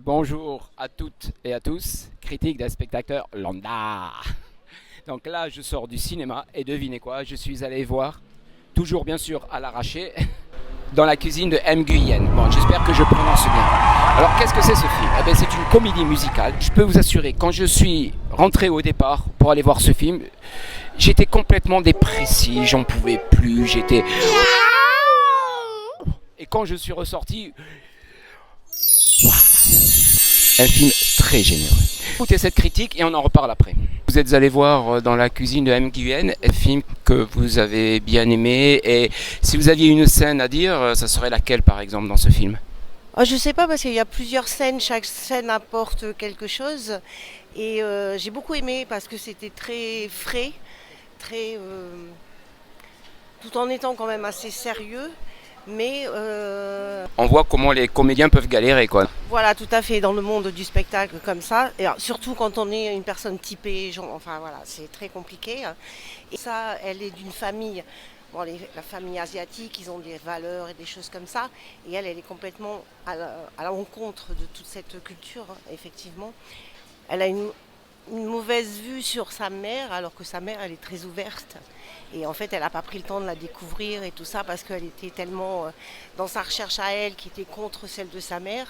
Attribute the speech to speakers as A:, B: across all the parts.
A: Bonjour à toutes et à tous, critiques d'un spectateur lambda. Donc là, je sors du cinéma et devinez quoi, je suis allé voir, toujours bien sûr à l'arraché, dans la cuisine de M. Nguyen. Bon, j'espère que je prononce bien. Alors, qu'est-ce que c'est ce film? Eh bien, c'est une comédie musicale. Je peux vous assurer, quand je suis rentré au départ pour aller voir ce film, j'étais complètement dépressif, j'en pouvais plus, j'étais... Et quand je suis ressorti, un film très généreux. Écoutez cette critique et on en reparle après. Vous êtes allé voir dans la cuisine de M. Nguyen un film que vous avez bien aimé, et si vous aviez une scène à dire, ça serait laquelle par exemple dans ce film?
B: Oh, je sais pas parce qu'il y a plusieurs scènes, chaque scène apporte quelque chose et j'ai beaucoup aimé parce que c'était très frais, très tout en étant quand même assez sérieux, mais
A: On voit comment les comédiens peuvent galérer, quoi.
B: voilà, tout à fait dans le monde du spectacle comme ça, et alors, surtout quand on est une personne typée, enfin voilà, c'est très compliqué. Et ça, elle est d'une famille. Bon, la famille asiatique, ils ont des valeurs et des choses comme ça. Et elle est complètement à l'encontre de toute cette culture, hein, effectivement. Elle a une mauvaise vue sur sa mère, alors que sa mère, elle est très ouverte. Et en fait, elle n'a pas pris le temps de la découvrir et tout ça, parce qu'elle était tellement dans sa recherche à elle, qui était contre celle de sa mère.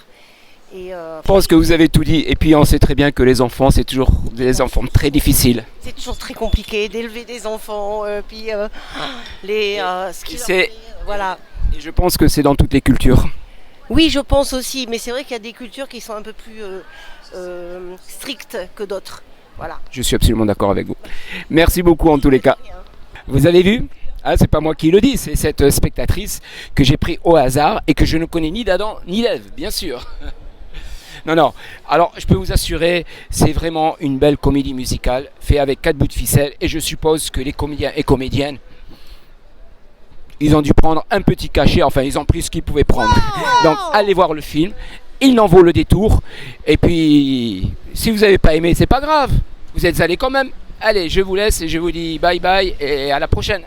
A: Je pense que vous avez tout dit, et puis on sait très bien que les enfants, c'est toujours des enfants très difficiles.
B: C'est toujours très compliqué d'élever des enfants, puis ce qui leur
A: C'est-
B: plaît, voilà.
A: Et je pense que c'est dans toutes les cultures.
B: Oui, je pense aussi, mais c'est vrai qu'il y a des cultures qui sont un peu plus strictes que d'autres. Voilà.
A: Je suis absolument d'accord avec vous. Merci beaucoup en tous les cas. Vous avez vu? Ah, c'est pas moi qui le dis, c'est cette spectatrice que j'ai pris au hasard et que je ne connais ni d'Adam ni d'Ève, bien sûr. Non, non. Alors, je peux vous assurer, c'est vraiment une belle comédie musicale, faite avec 4 bouts de ficelle, et je suppose que les comédiens et comédiennes, ils ont dû prendre un petit cachet, enfin, ils ont pris ce qu'ils pouvaient prendre. Donc, allez voir le film, il n'en vaut le détour, et puis, si vous n'avez pas aimé, c'est pas grave, vous êtes allés quand même. Allez, je vous laisse et je vous dis bye bye et à la prochaine.